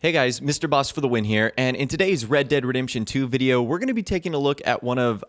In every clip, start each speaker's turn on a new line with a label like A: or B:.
A: Hey guys, Mr. Boss for the win here, and in today's Red Dead Redemption 2 video, we're going to be taking a look at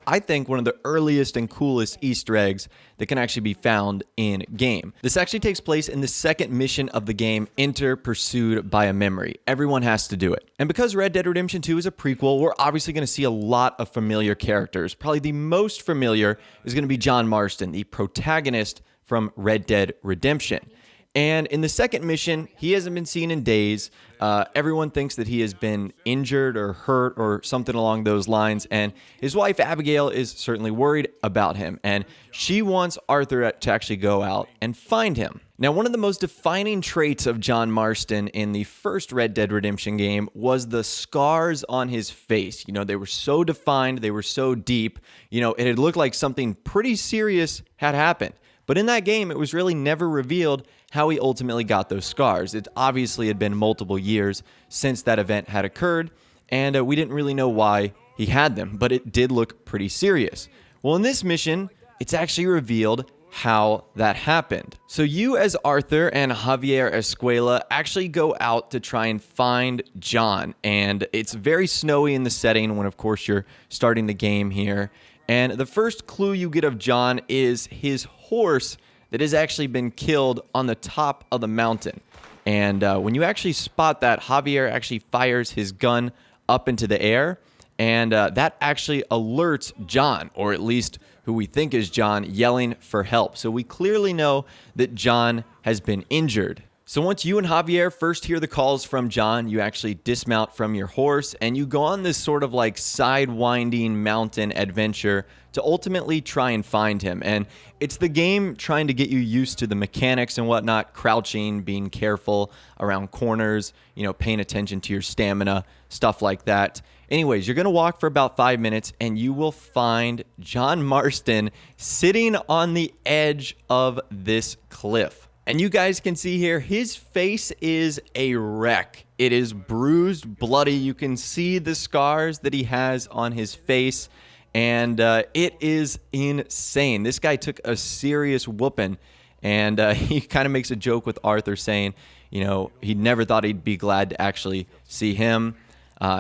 A: I think one of the earliest and coolest Easter eggs that can actually be found in game. This actually takes place in the second mission of the game, Enter Pursued by a Memory. Everyone has to do it. And because Red Dead Redemption 2 is a prequel, we're obviously going to see a lot of familiar characters. Probably the most familiar is going to be John Marston, the protagonist from Red Dead Redemption. And in the second mission, he hasn't been seen in days. Everyone thinks that he has been injured or hurt or something along those lines. And his wife, Abigail, is certainly worried about him. And she wants Arthur to actually go out and find him. Now, one of the most defining traits of John Marston in the first Red Dead Redemption game was the scars on his face. You know, they were so defined, they were so deep. You know, it had looked like something pretty serious had happened. But in that game, it was really never revealed how he ultimately got those scars. It obviously had been multiple years since that event had occurred, and we didn't really know why he had them, but it did look pretty serious. Well, in this mission, it's actually revealed how that happened. So you as Arthur and Javier Escuela actually go out to try and find John, and it's very snowy in the setting when, of course, you're starting the game here. And the first clue you get of John is his horse that has actually been killed on the top of the mountain. And when you actually spot that, Javier actually fires his gun up into the air, and that actually alerts John, or at least who we think is John, yelling for help. So we clearly know that John has been injured. So once you and Javier first hear the calls from John, you actually dismount from your horse and you go on this sort of like side-winding mountain adventure to ultimately try and find him. And it's the game trying to get you used to the mechanics and whatnot, crouching, being careful around corners, you know, paying attention to your stamina, stuff like that. Anyways, you're going to walk for about 5 minutes and you will find John Marston sitting on the edge of this cliff. And you guys can see here, his face is a wreck. It is bruised, bloody. You can see the scars that he has on his face, and it is insane. This guy took a serious whooping, and he kind of makes a joke with Arthur saying, you know, he never thought he'd be glad to actually see him.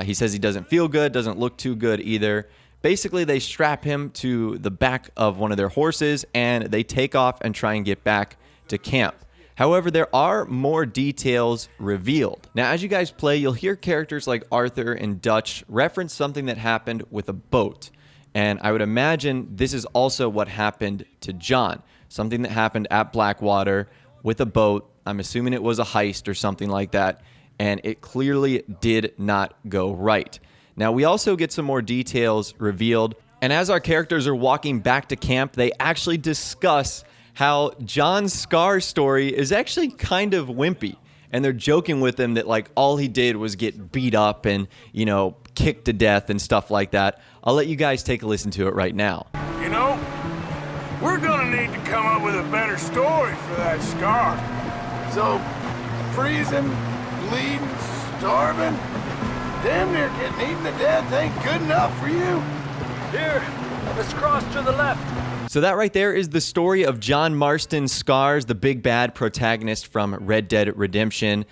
A: He says he doesn't feel good, doesn't look too good either. Basically, they strap him to the back of one of their horses, and they take off and try and get back to camp. However, there are more details revealed. Now, as you guys play, you'll hear characters like Arthur and Dutch reference something that happened with a boat. And I would imagine this is also what happened to John. Something that happened at Blackwater with a boat. I'm assuming it was a heist or something like that. And it clearly did not go right. Now, we also get some more details revealed. And as our characters are walking back to camp, they actually discuss how John's scar story is actually kind of wimpy. And they're joking with him that like all he did was get beat up and, you know, kicked to death and stuff like that. I'll let you guys take a listen to it right now.
B: You know, we're gonna need to come up with a better story for that scar. So, freezing, bleeding, starving, damn near getting eaten to death ain't good enough for you.
C: Here, let's cross to the left.
A: So that right there is the story of John Marston's scars, the big bad protagonist from Red Dead Redemption.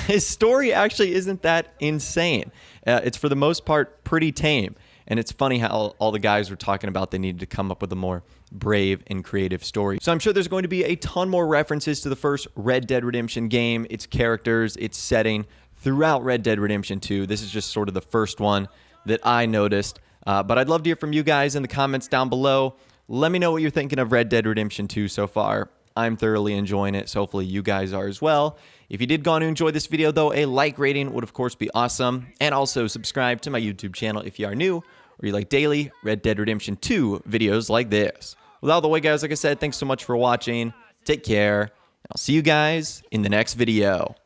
A: His story actually isn't that insane. It's for the most part pretty tame. And it's funny how all the guys were talking about they needed to come up with a more brave and creative story. So I'm sure there's going to be a ton more references to the first Red Dead Redemption game, its characters, its setting throughout Red Dead Redemption 2. This is just sort of the first one that I noticed. But I'd love to hear from you guys in the comments down below. Let me know what you're thinking of Red Dead Redemption 2 so far. I'm thoroughly enjoying it, so hopefully you guys are as well. If you did go on to enjoy this video, though, a like rating would, of course, be awesome. And also subscribe to my YouTube channel if you are new or you like daily Red Dead Redemption 2 videos like this. With all the way, guys, like I said, thanks so much for watching. Take care, and I'll see you guys in the next video.